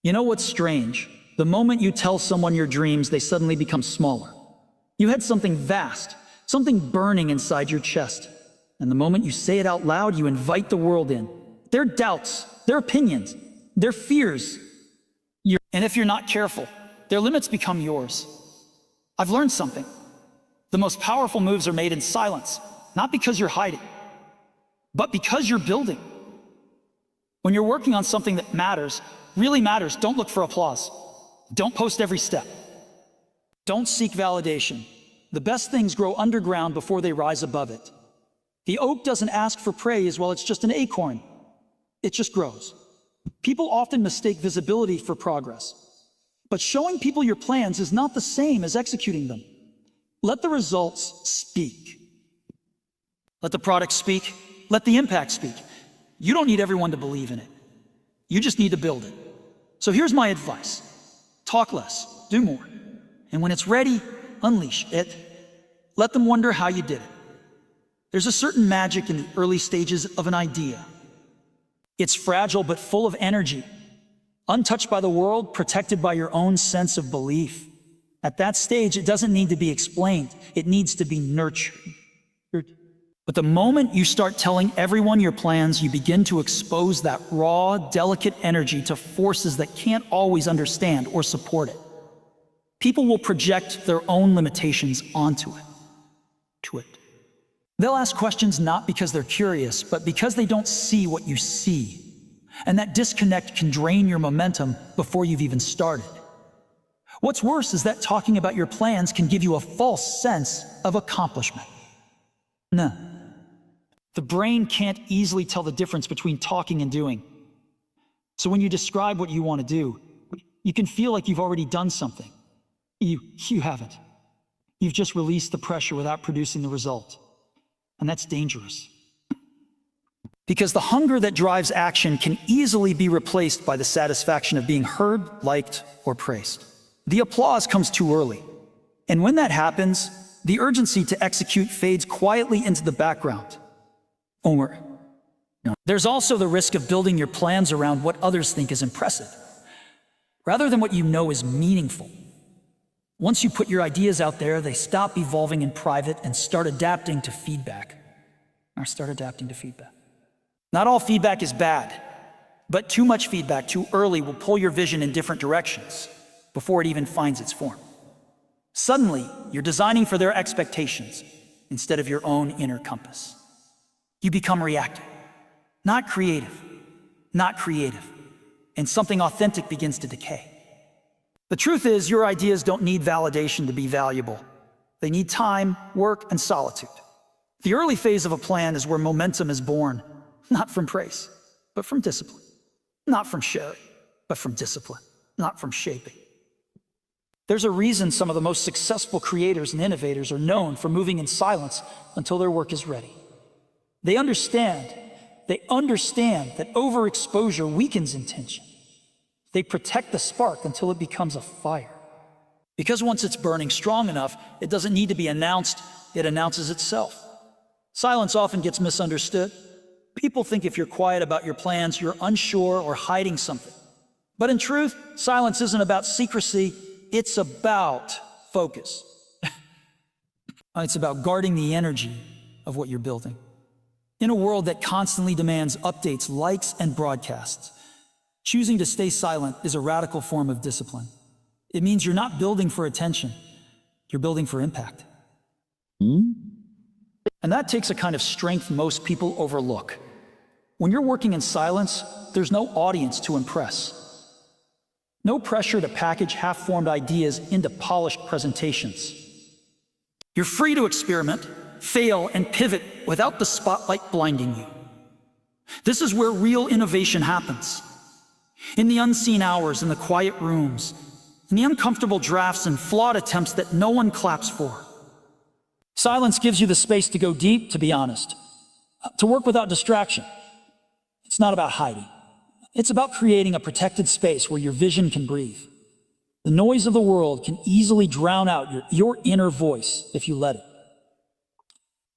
You know what's strange? The moment you tell someone your dreams, they suddenly become smaller. You had something vast, something burning inside your chest. And the moment you say it out loud, you invite the world in. Their doubts, their opinions, their fears. And if you're not careful, their limits become yours. I've learned something. The most powerful moves are made in silence, not because you're hiding, but because you're building. When you're working on something that matters, really matters, don't look for applause. Don't post every step. Don't seek validation. The best things grow underground before they rise above it. The oak doesn't ask for praise while it's just an acorn. It just grows. People often mistake visibility for progress. But showing people your plans is not the same as executing them. Let the results speak. Let the product speak. Let the impact speak. You don't need everyone to believe in it. You just need to build it. So here's my advice. Talk less, do more. And when it's ready, unleash it. Let them wonder how you did it. There's a certain magic in the early stages of an idea. It's fragile but full of energy, untouched by the world, protected by your own sense of belief. At that stage, it doesn't need to be explained. It needs to be nurtured. But the moment you start telling everyone your plans, you begin to expose that raw, delicate energy to forces that can't always understand or support it. People will project their own limitations onto it. They'll ask questions not because they're curious, but because they don't see what you see. And that disconnect can drain your momentum before you've even started. What's worse is that talking about your plans can give you a false sense of accomplishment. No. The brain can't easily tell the difference between talking and doing. So when you describe what you want to do, you can feel like you've already done something. You haven't. You've just released the pressure without producing the result. And that's dangerous. Because the hunger that drives action can easily be replaced by the satisfaction of being heard, liked, or praised. The applause comes too early. And when that happens, the urgency to execute fades quietly into the background. There's also the risk of building your plans around what others think is impressive, rather than what you know is meaningful. Once you put your ideas out there, they stop evolving in private and start adapting to feedback. Not all feedback is bad, but too much feedback too early will pull your vision in different directions before it even finds its form. Suddenly, you're designing for their expectations instead of your own inner compass. You become reactive, not creative, and something authentic begins to decay. The truth is, your ideas don't need validation to be valuable. They need time, work, and solitude. The early phase of a plan is where momentum is born, not from praise, but from discipline. Not from sharing, but from discipline, not from shaping. There's a reason some of the most successful creators and innovators are known for moving in silence until their work is ready. They understand that overexposure weakens intention. They protect the spark until it becomes a fire. Because once it's burning strong enough, it doesn't need to be announced, it announces itself. Silence often gets misunderstood. People think if you're quiet about your plans, you're unsure or hiding something. But in truth, silence isn't about secrecy, it's about focus. It's about guarding the energy of what you're building. In a world that constantly demands updates, likes, and broadcasts, choosing to stay silent is a radical form of discipline. It means you're not building for attention, you're building for impact. And that takes a kind of strength most people overlook. When you're working in silence, there's no audience to impress. No pressure to package half-formed ideas into polished presentations. You're free to experiment, fail, and pivot without the spotlight blinding you. This is where real innovation happens. In the unseen hours, in the quiet rooms, in the uncomfortable drafts and flawed attempts that no one claps for. Silence gives you the space to go deep, to be honest, to work without distraction. It's not about hiding. It's about creating a protected space where your vision can breathe. The noise of the world can easily drown out your inner voice if you let it.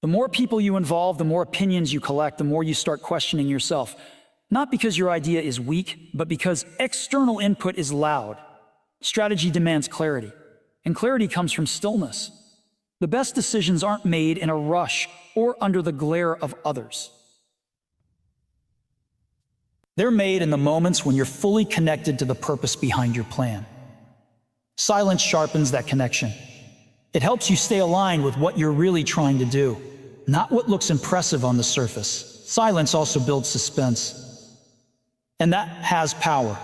The more people you involve, the more opinions you collect, the more you start questioning yourself. Not because your idea is weak, but because external input is loud. Strategy demands clarity, and clarity comes from stillness. The best decisions aren't made in a rush or under the glare of others. They're made in the moments when you're fully connected to the purpose behind your plan. Silence sharpens that connection. It helps you stay aligned with what you're really trying to do, not what looks impressive on the surface. Silence also builds suspense, and that has power.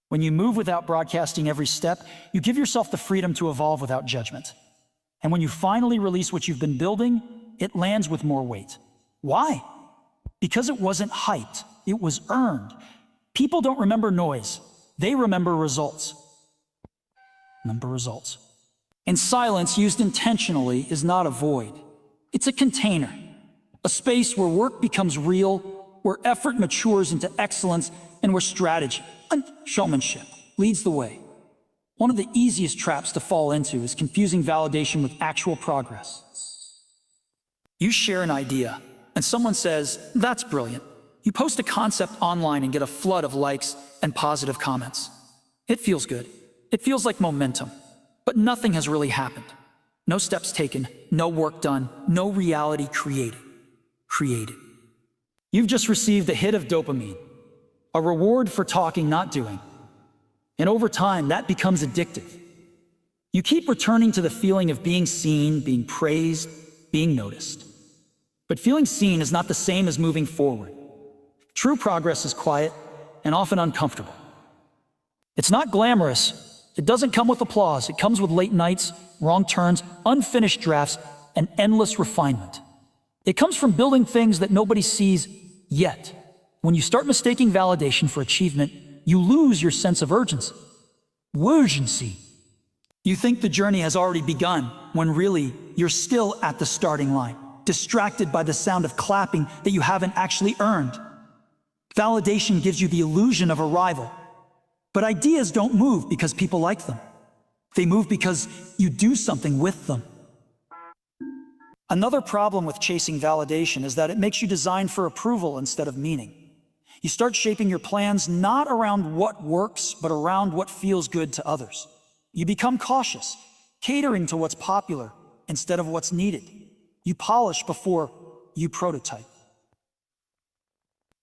When you move without broadcasting every step, you give yourself the freedom to evolve without judgment. And when you finally release what you've been building, it lands with more weight. Why? Because it wasn't hyped, it was earned. People don't remember noise, they remember results. And silence used intentionally is not a void. It's a container, a space where work becomes real, where effort matures into excellence, and where strategy and showmanship leads the way. One of the easiest traps to fall into is confusing validation with actual progress. You share an idea, and someone says, "That's brilliant." You post a concept online and get a flood of likes and positive comments. It feels good. It feels like momentum, but nothing has really happened. No steps taken, no work done, no reality created. You've just received a hit of dopamine, a reward for talking, not doing. And over time, that becomes addictive. You keep returning to the feeling of being seen, being praised, being noticed. But feeling seen is not the same as moving forward. True progress is quiet and often uncomfortable. It's not glamorous. It doesn't come with applause. It comes with late nights, wrong turns, unfinished drafts, and endless refinement. It comes from building things that nobody sees yet. When you start mistaking validation for achievement, you lose your sense of urgency. You think the journey has already begun, when really, you're still at the starting line, distracted by the sound of clapping that you haven't actually earned. Validation gives you the illusion of arrival. But ideas don't move because people like them. They move because you do something with them. Another problem with chasing validation is that it makes you design for approval instead of meaning. You start shaping your plans not around what works, but around what feels good to others. You become cautious, catering to what's popular instead of what's needed. You polish before you prototype.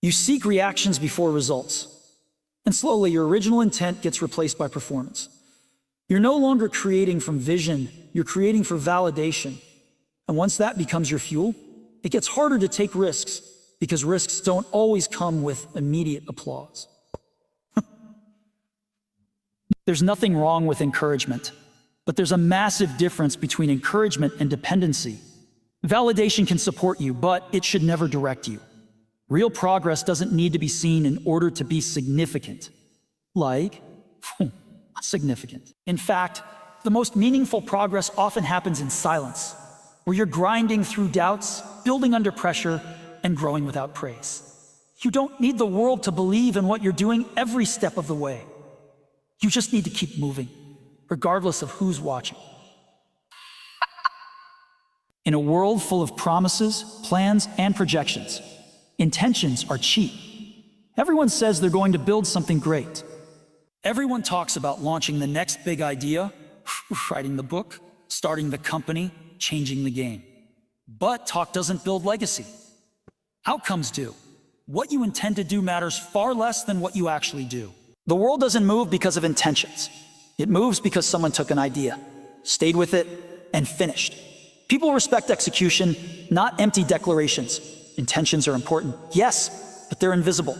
You seek reactions before results. And slowly, your original intent gets replaced by performance. You're no longer creating from vision, you're creating for validation. And once that becomes your fuel, it gets harder to take risks, because risks don't always come with immediate applause. There's nothing wrong with encouragement, but there's a massive difference between encouragement and dependency. Validation can support you, but it should never direct you. Real progress doesn't need to be seen in order to be significant. Significant. In fact, the most meaningful progress often happens in silence, where you're grinding through doubts, building under pressure, and growing without praise. You don't need the world to believe in what you're doing every step of the way. You just need to keep moving, regardless of who's watching. In a world full of promises, plans, and projections, intentions are cheap. Everyone says they're going to build something great. Everyone talks about launching the next big idea, writing the book, starting the company, changing the game. But talk doesn't build legacy. Outcomes do. What you intend to do matters far less than what you actually do. The world doesn't move because of intentions. It moves because someone took an idea, stayed with it, and finished. People respect execution, not empty declarations. Intentions are important, yes, but they're invisible.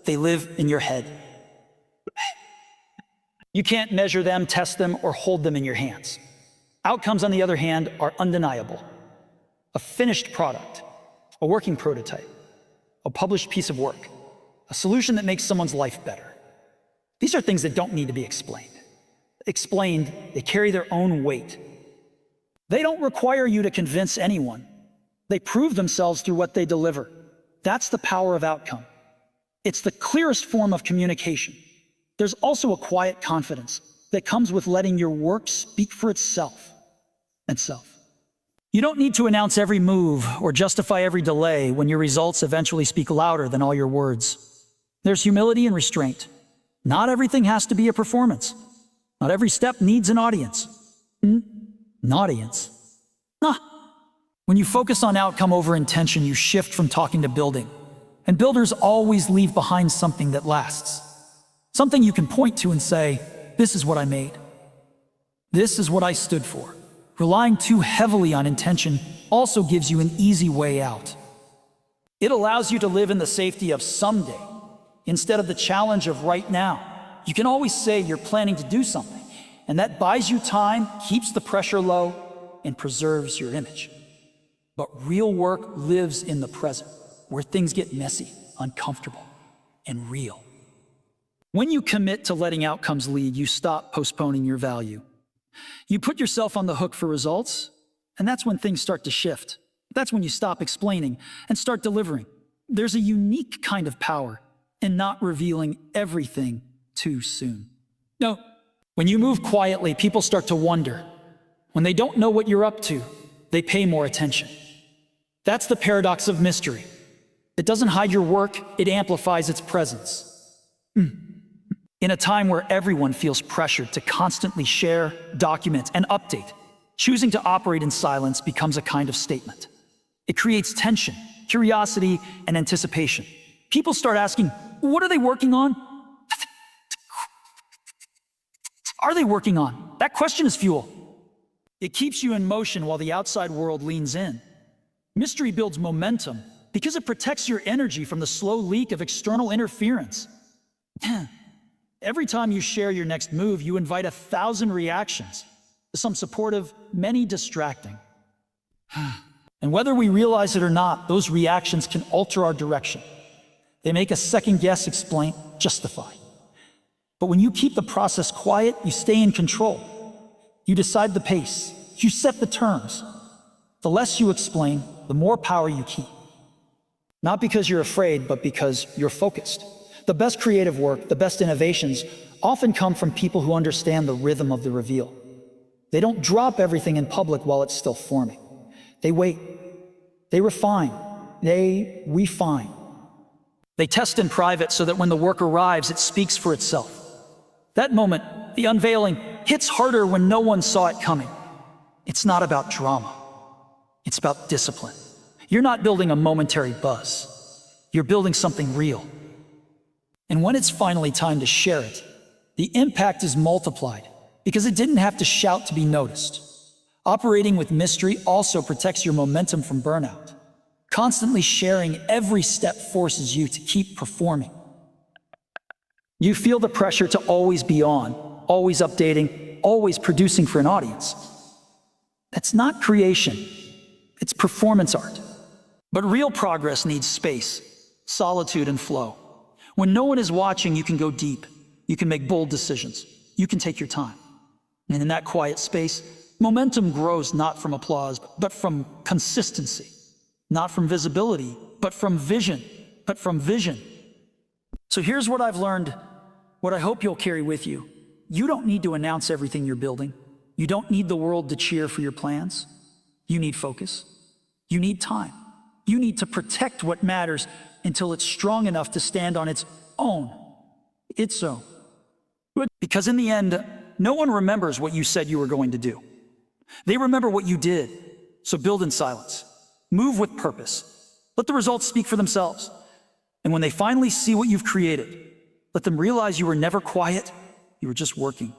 They live in your head. You can't measure them, test them, or hold them in your hands. Outcomes, on the other hand, are undeniable. A finished product, a working prototype, a published piece of work, a solution that makes someone's life better. These are things that don't need to be explained. Explained, they carry their own weight. They don't require you to convince anyone. They prove themselves through what they deliver. That's the power of outcome. It's the clearest form of communication. There's also a quiet confidence that comes with letting your work speak for itself. You don't need to announce every move or justify every delay when your results eventually speak louder than all your words. There's humility and restraint. Not everything has to be a performance. Not every step needs an audience. An audience? Nah. When you focus on outcome over intention, you shift from talking to building. And builders always leave behind something that lasts. Something you can point to and say, this is what I made. This is what I stood for. Relying too heavily on intention also gives you an easy way out. It allows you to live in the safety of someday instead of the challenge of right now. You can always say you're planning to do something, and that buys you time, keeps the pressure low, and preserves your image. But real work lives in the present, where things get messy, uncomfortable, and real. When you commit to letting outcomes lead, you stop postponing your value. You put yourself on the hook for results, and that's when things start to shift. That's when you stop explaining and start delivering. There's a unique kind of power in not revealing everything too soon. No, when you move quietly, people start to wonder. When they don't know what you're up to, they pay more attention. That's the paradox of mystery. It doesn't hide your work, it amplifies its presence. In a time where everyone feels pressured to constantly share, document, and update, choosing to operate in silence becomes a kind of statement. It creates tension, curiosity, and anticipation. People start asking, what are they working on? Are they working on? That question is fuel. It keeps you in motion while the outside world leans in. Mystery builds momentum because it protects your energy from the slow leak of external interference. Every time you share your next move, you invite 1,000 reactions, some supportive, many distracting. And whether we realize it or not, those reactions can alter our direction. They make us second guess, explain, justify. But when you keep the process quiet, you stay in control. You decide the pace, you set the terms. The less you explain, the more power you keep. Not because you're afraid, but because you're focused. The best creative work, the best innovations, often come from people who understand the rhythm of the reveal. They don't drop everything in public while it's still forming. They wait. They refine. They refine. They test in private so that when the work arrives, it speaks for itself. That moment, the unveiling, hits harder when no one saw it coming. It's not about drama. It's about discipline. You're not building a momentary buzz. You're building something real. And when it's finally time to share it, the impact is multiplied because it didn't have to shout to be noticed. Operating with mystery also protects your momentum from burnout. Constantly sharing every step forces you to keep performing. You feel the pressure to always be on, always updating, always producing for an audience. That's not creation. It's performance art. But real progress needs space, solitude, and flow. When no one is watching, you can go deep. You can make bold decisions. You can take your time. And in that quiet space, momentum grows not from applause, but from consistency. Not from visibility, but from vision. So here's what I've learned, what I hope you'll carry with you. You don't need to announce everything you're building. You don't need the world to cheer for your plans. You need focus. You need time. You need to protect what matters until it's strong enough to stand on its own. It's so. Because in the end, no one remembers what you said you were going to do. They remember what you did. So build in silence. Move with purpose. Let the results speak for themselves. And when they finally see what you've created, let them realize you were never quiet, you were just working.